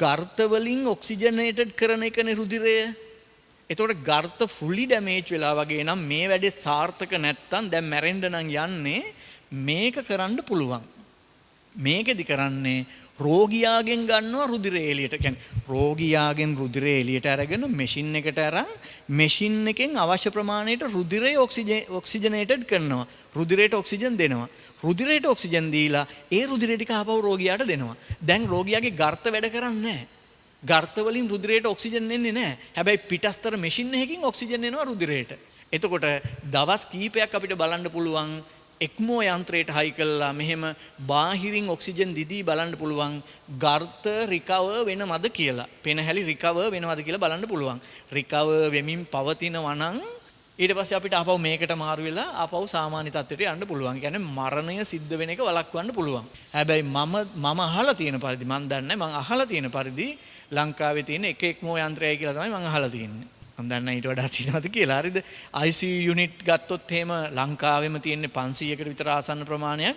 A: ගර්ත වලින් ඔක්සිජනේටඩ් කරන එකනේ රුධිරය. එතකොට ගර්ත ෆුලි ඩැමේජ් වෙලා වගේ නම් මේ වැඩේ සාර්ථක නැත්තම් දැන් මැරෙන්න නම් යන්නේ මේක කරන්න පුළුවන්. මේකෙදි කරන්නේ රෝගියාගෙන් ගන්නවා රුධිරය එළියට. කියන්නේ රෝගියාගෙන් රුධිරය එළියට අරගෙන මැෂින් එකට අරන් මැෂින් එකෙන් අවශ්‍ය ප්‍රමාණයට රුධිරය ඔක්සිජනේටඩ් කරනවා. රුධිරයට ඔක්සිජන් දෙනවා. රුධිරයට ඔක්සිජන් දීලා ඒ රුධිරය ටික ආපහු රෝගියාට දෙනවා. දැන් රෝගියාගේ ගර්ත වැඩ කරන්නේ නැහැ. ගර්ත වලින් රුධිරයට ඔක්සිජන් එන්නේ නැහැ. හැබැයි පිටස්තර මැෂින් එකකින් ඔක්සිජන් එනවා රුධිරයට. එතකොට දවස් කීපයක් අපිට බලන්න පුළුවන් එක්මෝ යන්ත්‍රයට හයි කළා මෙහෙම බාහිරින් ඔක්සිජන් දිදී බලන්න පුළුවන් ගර්ත රිකවර් වෙනවද කියලා. පෙනහැලි රිකවර් වෙනවද කියලා බලන්න පුළුවන්. රිකවර් වෙමින් පවතිනවා නම් ඊට පස්සේ අපිට ආපහු මේකට මාරු වෙලා ආපහු සාමාන්‍ය තත්ත්වයට යන්න පුළුවන්. ඒ කියන්නේ මරණය සිද්ධ වෙන එක වළක්වන්න පුළුවන්. හැබැයි මම අහලා තියෙන පරිදි මම දන්නේ මම අහලා තියෙන පරිදි ලංකාවේ තියෙන එක එක්මෝ යන්ත්‍රයයි කියලා තමයි මම අහලා තියෙන්නේ. මම දන්නේ ඊට වඩා තියෙනවද කියලා. හරිද? ICU යුනිට් ගත්තොත් එහෙම ලංකාවෙම තියෙන්නේ 500කට විතර ආසන්න ප්‍රමාණයක්.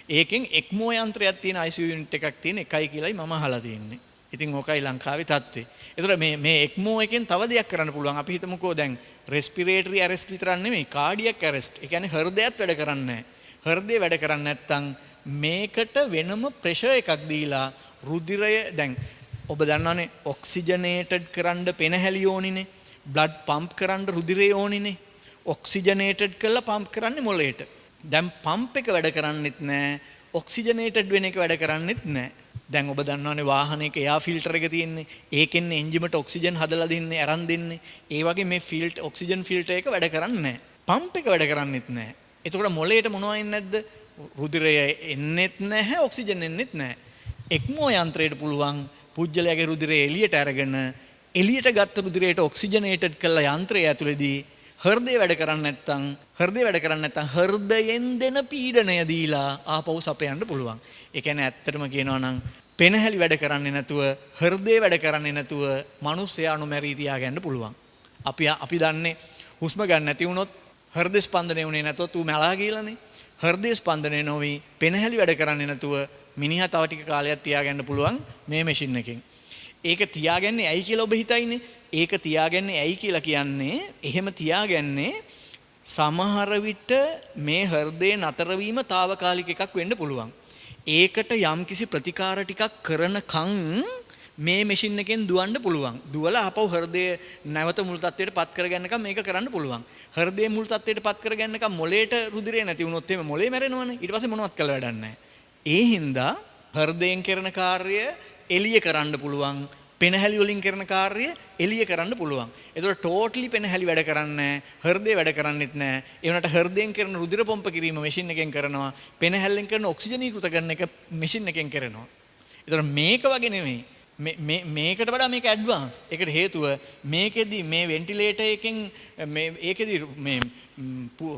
A: ඒකෙන් එක්මෝ යන්ත්‍රයක් තියෙන ICU යුනිට් එකක් තියෙන එකයි කියලායි මම අහලා තියෙන්නේ. ඉතින් ඕකයි ලංකාවේ තත්ත්වය. ඒතර මේ එක්මෝ එකෙන් තව දෙයක් කරන්න පුළුවන්. අපි හිතමුකෝ දැන් රෙස්පිරේටරි ඇරෙස්ට් විතරක් නෙමෙයි කාඩියක් ඇරෙස්ට්. ඒ කියන්නේ හෘදයත් වැඩ කරන්නේ නැහැ. හෘදේ වැඩ කරන්නේ නැත්නම් මේකට වෙනම ප්‍රෙෂර් එකක් දීලා රුධිරය දැන් ඔබ දන්නවනේ ඔක්සිජනේටඩ් කරන්න පෙනහැලි ඕනිනේ. බ්ලඩ් පම්ප් කරන්න රුධිරය ඕනිනේ. ඔක්සිජනේටඩ් කරලා පම්ප් කරන්නේ මොළයට. දැන් පම්ප් එක වැඩ කරන්නේත් නැහැ. ඔක්සිජනේටඩ් වෙන එක වැඩ කරන්නේත් නැහැ. දැන් ඔබ දන්නවනේ වාහනයක එයා ෆිල්ටර් එක තියෙන්නේ. ඒකෙන් එන්ජිමට ඔක්සිජන් හදලා දෙන්නේ, අරන් දෙන්නේ. ඒ වගේ මේ ඔක්සිජන් ෆිල්ටර් එක වැඩ කරන්නේ නැහැ. පම්ප් එක වැඩ කරන්නේත් නැහැ. එතකොට මොළයට මොනවද එන්නේ නැද්ද? රුධිරය එන්නේත් නැහැ, ඔක්සිජන් එන්නේත් නැහැ. එක්මෝ යන්ත්‍රයට පුළුවන් පුජ්‍යලයාගේ රුධිරය එළියට අරගෙන එළියට ගත්ත රුධිරයට ඔක්සිජනේටඩ් කළා යන්ත්‍රය ඇතුළේදී හෘදේ වැඩ කරන්නේ නැත්නම් හෘදයෙන් දෙන පීඩනය දීලා ආපහු සපයන්න පුළුවන්. ඒ කියන්නේ ඇත්තටම කියනවා නම් පෙනහැලි වැඩ කරන්නේ නැතුව හෘදේ වැඩ කරන්නේ නැතුව මිනිස්සයා නොමැරී තියාගන්න පුළුවන්. අපි දන්නේ හුස්ම ගන්න නැති වුණොත් හෘද ස්පන්දනය වුණේ නැතොත් ඌ මැලා කියලානේ. හෘද ස්පන්දනය නොවි පෙනහැලි වැඩ කරන්නේ නැතුව මිනිහා තව ටික කාලයක් තියාගන්න පුළුවන් මේ මැෂින් එකෙන්. ඒක තියාගන්නේ ඇයි කියලා ඔබ හිතයිනේ. ඒක තියාගන්නේ ඇයි කියලා කියන්නේ එහෙම තියාගන්නේ සමහර විට මේ හෘදේ නතර වීම తాවකාලික එකක් වෙන්න පුළුවන්. ඒකට යම්කිසි ප්‍රතිකාර ටිකක් කරනකන් මේ මැෂින් එකෙන් දුවන්න පුළුවන්. දුවලා ආපහු හෘදය නැවත මුල් තත්ත්වයට පත් කරගන්නකම් මේක කරන්න පුළුවන්. හෘදය මුල් තත්ත්වයට පත් කරගන්නකම් මොලේට රුධිරය නැති වුණොත් එimhe මොලේ මැරෙනවනේ. ඊට පස්සේ මොනවත් කළ වැඩක් නැහැ. ඒ හින්දා හෘදයෙන් කරන කාර්ය එළිය කරන්න පුළුවන්. පෙනහැලි වලින් කරන කාර්ය එළිය කරන්න පුළුවන්. ඒතකොට ටෝටලි පෙනහැලි වැඩ කරන්නේ නැහැ. හෘදේ වැඩ කරන්නේත් නැහැ. ඒ වුණාට හෘදයෙන් කරන රුධිර පොම්ප කිරීම මැෂින් එකෙන් කරනවා. පෙනහැල්ලෙන් කරන ඔක්සිජනීකృత කරන එක මැෂින් එකෙන් කරනවා. ඒතකොට මේක වගේ නෙමෙයි. මේකට වඩා මේක ඇඩ්වාන්ස්. ඒකට හේතුව මේකෙදි මේ වෙන්ටිලේටර් එකෙන් ඒකෙදි මේ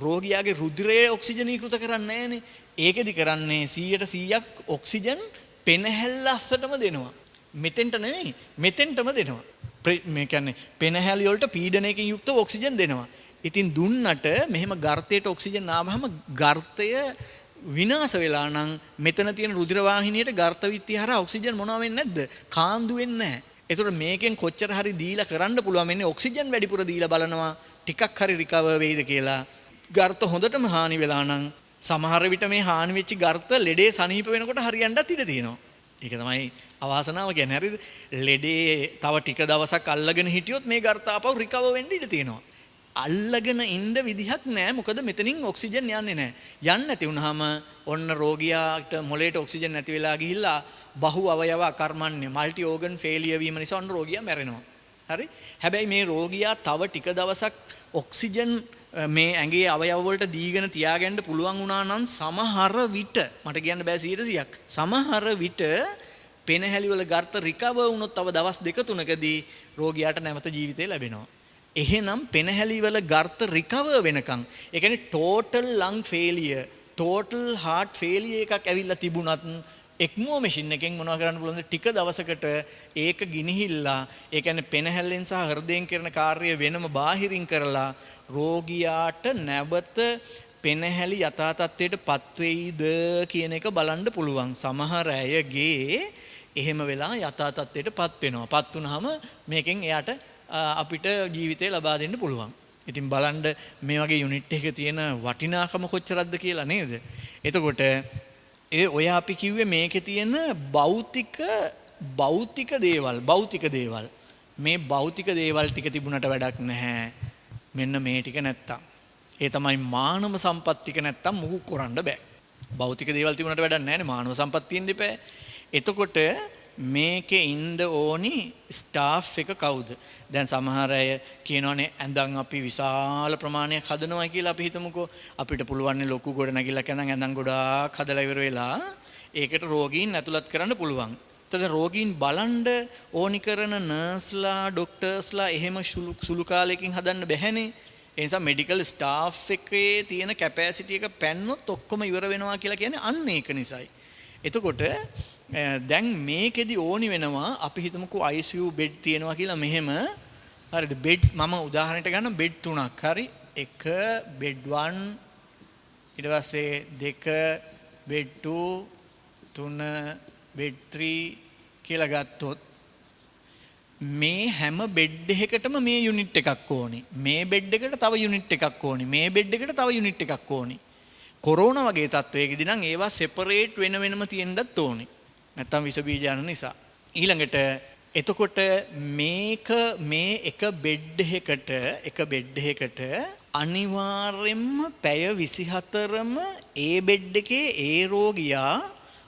A: රෝගියාගේ රුධිරය ඔක්සිජනීකృత කරන්නේ නැහනේ. ඒකෙදි කරන්නේ 100% ඔක්සිජන් පෙනහැල්ල අස්සටම දෙනවා. මෙතෙන්ට නෙවෙයි මෙතෙන්ටම දෙනවා. මේ කියන්නේ පෙනහැලි වලට පීඩනයකින් යුක්තව ඔක්සිජන් දෙනවා. ඉතින් දුන්නට මෙහෙම ගර්තයට ඔක්සිජන් ආවම ගර්තය විනාශ වෙලා නම් මෙතන තියෙන රුධිර වාහිනියට ගර්ත විත්තිය හරහා ඔක්සිජන් මොනව වෙන්නේ නැද්ද? කාන්දු වෙන්නේ නැහැ. ඒතකොට මේකෙන් කොච්චර හරි දීලා කරන්න පුළුවන් වෙන්නේ ඔක්සිජන් වැඩිපුර දීලා බලනවා ටිකක් හරි රිකවර් වෙයිද කියලා. ගර්ත හොඳටම හානි වෙලා නම් සමහර විට මේ හානි වෙච්ච ගර්ත ලෙඩේ සනීප වෙනකොට හරියන්නත් ඉඩ තියෙනවා. ඒක තමයි අවාසනාව කියන්නේ. හරිද? ලෙඩේ තව ටික දවසක් අල්ලගෙන හිටියොත් මේ ගර්ත ආපහු රිකවර් වෙන්න ඉඩ තියෙනවා. අල්ලගෙන ඉන්න විදිහක් නැහැ. මොකද මෙතනින් ඔක්සිජන් යන්නේ නැහැ. යන්නේ නැති වුනහම ඔන්න රෝගියාට මොලේට ඔක්සිජන් නැති වෙලා ගිහිල්ලා බහු අවයව අකර්මණ්‍ය මල්ටි ඕගන් ෆේලියර් වීම නිසා ඔන්න රෝගියා මැරෙනවා. හරි? හැබැයි මේ රෝගියා තව ටික දවසක් ඔක්සිජන් මේ ඇඟේ අවයව වලට දීගෙන තියාගන්න පුළුවන් වුණා නම් සමහර විට මට කියන්න බෑ 100%ක් සමහර විට පෙනහැලි වල ගර්ත රිකවර් වුණොත් තව දවස් දෙක තුනකදී රෝගියාට නැවත ජීවිතය ලැබෙනවා. එහෙනම් පෙනහැලි වල ගර්ත රිකවර් වෙනකන් ඒ කියන්නේ ටෝටල් ලං ෆේලියර් ටෝටල් හાર્ට් ෆේලියර් එකක් ඇවිල්ලා තිබුණත් එක්මෝ මැෂින් එකෙන් මොනවා කරන්න පුළුවන්ද ටික දවසකට ඒක ගිනිහිල්ලා ඒ කියන්නේ පෙනහැල්ලෙන් සහ හෘදයෙන් කරන කාර්ය වෙනම බාහිරින් කරලා රෝගියාට නැවත පෙනහැලි යථා තත්ත්වයටපත් වෙයිද කියන එක බලන්න පුළුවන්. සමහර අයගේ එහෙම වෙලා යථා තත්ත්වයටපත් වෙනවා. පත් වුනහම මේකෙන් එයාට අපිට ජීවිතය ලබා දෙන්න පුළුවන්. ඉතින් බලන්න මේ වගේ යුනිට් එකක තියෙන වටිනාකම කොච්චරක්ද කියලා නේද? එතකොට ඔය අපි කිව්වේ මේකේ තියෙන භෞතික දේවල් මේ භෞතික දේවල් ටික තිබුණට වැඩක් නැහැ. මෙන්න මේ ටික නැත්තම්. ඒ තමයි මානව සම්පත් ටික නැත්තම් මුහු කරන්න බෑ. භෞතික දේවල් තිබුණට වැඩක් නැහැ නේ මානව සම්පත් තියෙන්න ඉපෑ. එතකොට මේකේ ඉන්න ඕනි ස්ටාෆ් එක කවුද? දැන් සමහර අය කියනවානේ ඇඳන් අපි විශාල ප්‍රමාණයක් හදනවා කියලා අපි හිතමුකෝ. අපිට පුළුවන් ලොකු ගොඩනැගිල්ලක් ඇඳන් ගොඩාක් හදලා ඉවර වෙලා ඒකට රෝගීන් ඇතුළත් කරන්න පුළුවන්. එතකොට රෝගීන් බලන්න ඕනි කරන නර්ස්ලා ડોක්ටර්ස්ලා එහෙම සුළු කාලයකින් හදන්න බැහැනේ. ඒ නිසා මෙඩිකල් ස්ටාෆ් එකේ තියෙන කැපැසිටි එක පැන්නොත් ඔක්කොම ඉවර වෙනවා කියලා කියන්නේ අන්න ඒක නිසායි. එතකොට දැන් මේකෙදි ඕනි වෙනවා අපි හිතමුකෝ ICU බෙඩ් තියෙනවා කියලා මෙහෙම. හරිද? බෙඩ් මම උදාහරණයක් ගන්නම් බෙඩ් 3ක්. හරි? 1 බෙඩ් 1 ඊට පස්සේ 2 බෙඩ් 2 3 බෙඩ් 3 කියලා ගත්තොත් මේ හැම බෙඩ් එකකටම මේ යුනිට් එකක් ඕනි. මේ බෙඩ් එකට තව යුනිට් එකක් ඕනි. මේ බෙඩ් එකට තව යුනිට් එකක් ඕනි. කොරෝනා වගේ තත්වයකදී නම් ඒවා සෙපරේට් වෙනම තියෙන්නත් ඕනි. නැත්තම් විස බීජ යන නිසා. ඊළඟට එතකොට මේක මේ එක බෙඩ් එකකට අනිවාර්යෙන්ම පැය 24ම ඒ බෙඩ් එකේ ඒ රෝගියා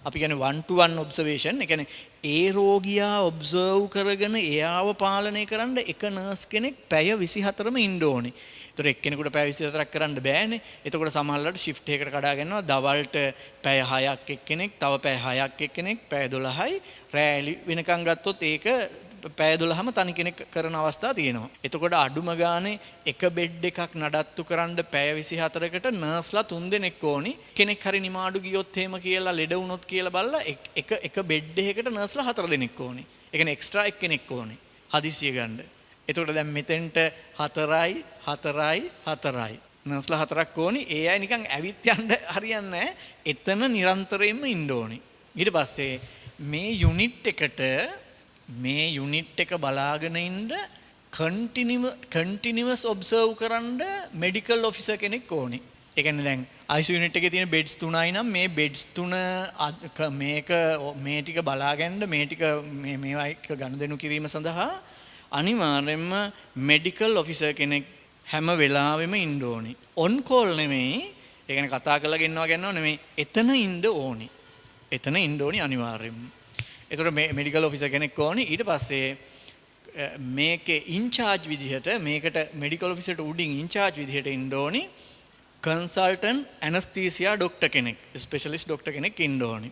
A: අපි කියන්නේ 1-to-1 ඔබ්සර්වේෂන්. ඒ කියන්නේ ඒ රෝගියා ඔබ්සර්ව් කරගෙන එයාව පාලනය කරන්න එක නර්ස් කෙනෙක් පැය 24ම ඉන්න ඕනේ. ඒතර එක්කෙනෙකුට පැය 24ක් කරන්න බෑනේ. එතකොට සමහරවිට shift එකකට කඩා ගන්නවා. දවල්ට පැය 6ක් එක්කෙනෙක්, තව පැය 6ක් එක්කෙනෙක්, පැය 12යි. රැලි වෙනකන් ගත්තොත් ඒක පැය 12ම තනි කෙනෙක් කරන අවස්ථා තියෙනවා. එතකොට අඩුම ගානේ එක බෙඩ් එකක් නඩත්තු කරන්න පැය 24කට නර්ස්ලා 3 දෙනෙක් ඕනි. කෙනෙක් හරි නිමාඩු ගියොත් එහෙම කියලා ලෙඩ වුණොත් කියලා බලලා එක බෙඩ් එකකට නර්ස්ලා 4 දෙනෙක් ඕනි. ඒ කියන්නේ එක්ස්ට්‍රා එක්කෙනෙක් ඕනි. හදිසිය ගන්න. එතකොට දැන් මෙතෙන්ට 4යි නර්ස්ලා 4ක් ඕනි. ඒ අය නිකන් ඇවිත් යන්න හරියන්නේ නැහැ. එතන නිරන්තරයෙන්ම ඉන්න ඕනි. ඊට පස්සේ මේ යුනිට් එක බලාගෙන ඉන්න කන්ටිනියස් ඔබ්සර්ව් කරන්න මෙඩිකල් ඔෆිසර් කෙනෙක් ඕනි. ඒ කියන්නේ දැන් ICU යුනිට් එකේ තියෙන බෙඩ්ස් 3යි නම් මේ බෙඩ්ස් 3 මේ ටික බලාගන්න මේ ටික මේවා එක්ක ගනුදෙනු කිරීම සඳහා අනිවාර්යයෙන්ම මෙඩිකල් ඔෆිසර් කෙනෙක් හැම වෙලාවෙම ඉන්න ඕනි. ඔන් කෝල් නෙමෙයි. ඒ කියන්නේ කතා කරලා ගෙන්නවා ගන්නව නෙමෙයි. එතන ඉන්න ඕනි. එතන ඉන්න ඕනි අනිවාර්යයෙන්ම. ඒතකොට මේ මෙඩිකල් ඔෆිසර් කෙනෙක් ඕනි. ඊට පස්සේ මේකේ ඉන්චාර්ජ් විදිහට මේකට මෙඩිකල් ඔෆිසර්ට උඩින් ඉන්චාර්ජ් විදිහට ඉන්න ඕනි කන්සල්ටන්ට් ඇනස්තීසියා ඩොක්ටර් කෙනෙක්, ස්පෙෂලිස්ට් ඩොක්ටර් කෙනෙක් ඉන්න ඕනි.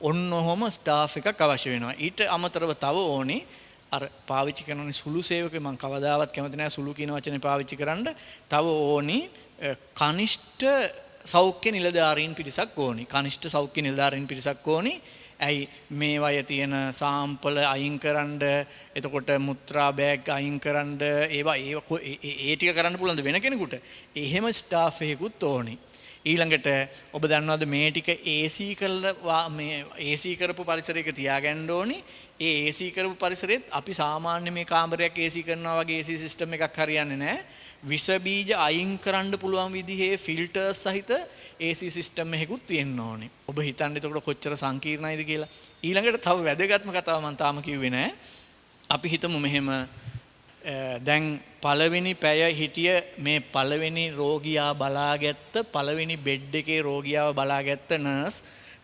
A: ඔන්න ඔහොම ස්ටාෆ් එකක් අවශ්‍ය වෙනවා. ඊට අමතරව තව ඕනි අර පාවිච්චි කරන සුළු සේවකේ මම කවදාවත් කැමති නැහැ සුළු කියන වචනේ පාවිච්චි කරන්න. තව ඕනි කනිෂ්ඨ සෞඛ්‍ය නිලධාරීන් පිරිසක් ඕනි. කනිෂ්ඨ සෞඛ්‍ය නිලධාරීන් පිරිසක් ඕනි. ඇයි මේ වය තියෙන සාම්පල අයින් කරන්න, එතකොට මුත්‍රා බෑග් අයින් කරන්න, ඒවා ඒ ටික කරන්න පුළුවන් වෙන කෙනෙකුට. එහෙම ස්ටාෆ් එකකුත් ඕනි. ඊළඟට ඔබ දන්නවද මේ ටික AC කරලා මේ AC කරපු පරිසරයක තියාගන්න ඕනි. ඒ AC කරපු පරිසරෙත් අපි සාමාන්‍ය මේ කාමරයක් AC කරනවා වගේ AC සිස්ටම් එකක් හරියන්නේ නැහැ. විස බීජ අයින් කරන්න පුළුවන් විදිහේ ෆිල්ටර්ස් සහිත AC සිස්ටම් එකකුත් තියෙන්න ඕනේ. ඔබ හිතන්නේ එතකොට කොච්චර සංකීර්ණයිද කියලා. ඊළඟට තව වැදගත්ම කතාව මම තාම කිව්වේ නැහැ. අපි හිතමු මෙහෙම දැන් පළවෙනි පැය හිටිය මේ පළවෙනි රෝගියා බලාගත්ත පළවෙනි බෙඩ් එකේ රෝගියාව බලාගත්ත නර්ස්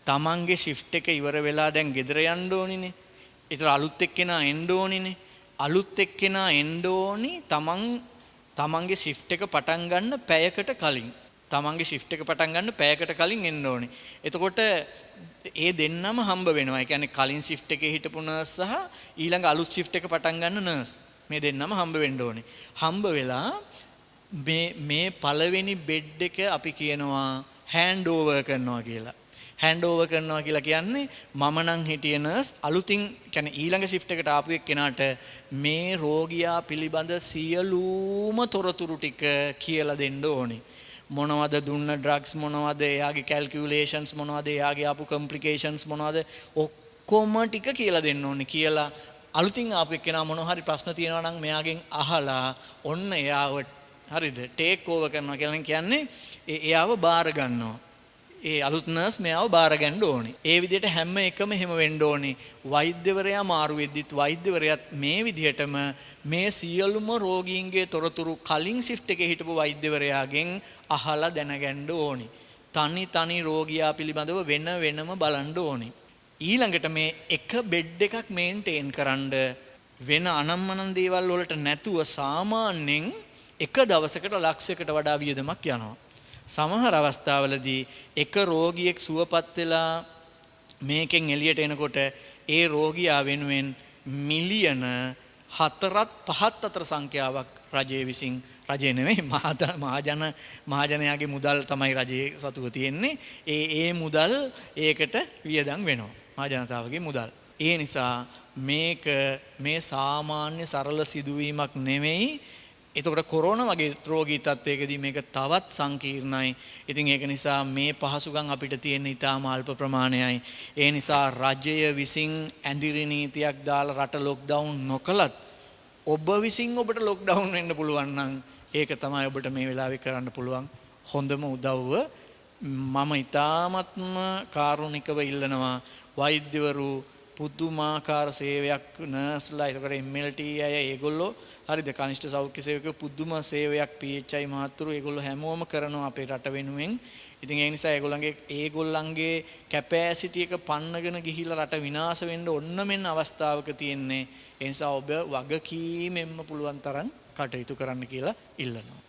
A: තමන්ගේ ෂිෆ්ට් එක ඉවර වෙලා දැන් ගෙදර යන්න ඕනිනේ. ඒතර අලුත් එක්කෙනා එන්න ඕනිනේ. අලුත් එක්කෙනා එන්න ඕනි තමන්ගේ ෂිෆ්ට් එක පටන් ගන්න පැයකට කලින්. තමන්ගේ ෂිෆ්ට් එක පටන් ගන්න පැයකට කලින් එන්න ඕනේ. එතකොට ඒ දෙන්නම හම්බ වෙනවා. ඒ කියන්නේ කලින් ෂිෆ්ට් එකේ හිටපු නර්ස් සහ ඊළඟ අලුත් ෂිෆ්ට් එක පටන් ගන්න නර්ස්. මේ දෙන්නම හම්බ වෙන්න ඕනේ. හම්බ වෙලා මේ පළවෙනි බෙඩ් එක අපි කියනවා හෑන්ඩ් ඕවර් කරනවා කියලා. හෑන්ඩ් ඕවර් කරනවා කියලා කියන්නේ මම නම් හිටිය නර්ස් අලුතින් කියන්නේ ඊළඟ ෂිෆ්ට් එකට ආපු එක්කෙනාට මේ රෝගියා පිළිබඳ සියලුම තොරතුරු ටික කියලා දෙන්න ඕනේ. මොනවද දුන්න ඩ්‍රග්ස් මොනවද එයාගේ කැල්කියුලේෂන්ස් මොනවද එයාගේ ආපු කොම්ප්ලිකේෂන්ස් මොනවද ඔක්කොම ටික කියලා දෙන්න ඕනේ. කියලා අලුතින් ආපු එක්කෙනා මොන හරි ප්‍රශ්න තියෙනවා නම් මෙයාගෙන් අහලා ඔන්න එයාව හරිද ටේක් ඕවර් කරනවා කියලා කියන්නේ එයාව බාර ගන්නවා. ඒ අලුත් නර්ස් මෙයාව බාර ගන්න ඕනේ. ඒ විදිහට හැම එකම එහෙම වෙන්න ඕනේ. වෛද්‍යවරයා මාරු වෙද්දිත් වෛද්‍යවරයාත් මේ විදිහටම මේ සියලුම රෝගීන්ගේ තොරතුරු කලින් ෂිෆ්ට් එකේ හිටපු වෛද්‍යවරයාගෙන් අහලා දැනගන්න ඕනේ. තනි රෝගියා පිළිබඳව වෙනම බලන්න ඕනේ. ඊළඟට මේ එක බෙඩ් එකක් මේන්ටේන් කරන්න වෙන අනම්මනම් දේවල් වලට නැතුව සාමාන්‍යයෙන් එක දවසකට ලක්ෂයකට වඩා වියදමක් යනවා. සමහර අවස්ථාවලදී එක රෝගියෙක් සුවපත් වෙලා මේකෙන් එළියට එනකොට ඒ රෝගියා වෙනුවෙන් මිලියන 4-5 අතර සංඛ්‍යාවක් රජය විසින් රජය නෙමෙයි මහජනයාගේ මුදල් තමයි රජයේ සතුව තියෙන්නේ. ඒ මුදල් ඒකට වියදම් වෙනවා. මහජනතාවගේ මුදල්. ඒ නිසා මේක මේ සාමාන්‍ය සරල සිදුවීමක් නෙමෙයි. එතකොට කොරෝනා වගේ රෝගී තත්ත්වයකදී මේක තවත් සංකීර්ණයි. ඉතින් ඒක නිසා මේ පහසුකම් අපිට තියෙන ඉතාම අල්ප ප්‍රමාණයයි. ඒ නිසා රජය විසින් ඇඳිරි නීතියක් දාලා රට ලොක්ඩවුන් නොකලත් ඔබ විසින් ඔබට ලොක්ඩවුන් වෙන්න පුළුවන් නම් ඒක තමයි ඔබට මේ වෙලාවේ කරන්න පුළුවන් හොඳම උදව්ව. මම ඉතාමත්ම කාරුණිකව ඉල්ලනවා වෛද්‍යවරු පුදුමාකාර සේවයක් නර්ස්ලා එතකොට MLT අය ඒගොල්ලෝ හරිද කනිෂ්ඨ සෞඛ්‍ය සේවකයෝ පුදුම සේවයක් PHI මහතුරු ඒගොල්ලෝ හැමෝම කරනවා අපේ රට වෙනුවෙන්. ඉතින් ඒ නිසා ඒගොල්ලන්ගේ කැපැසිටි එක පන්නගෙන ගිහිල්ලා රට විනාශ වෙන්න ඔන්න මෙන්න අවස්ථාවක තියෙන්නේ. ඒ නිසා ඔබ වගකීමෙන්ම පුළුවන් තරම් කටයුතු කරන්න කියලා ඉල්ලනවා.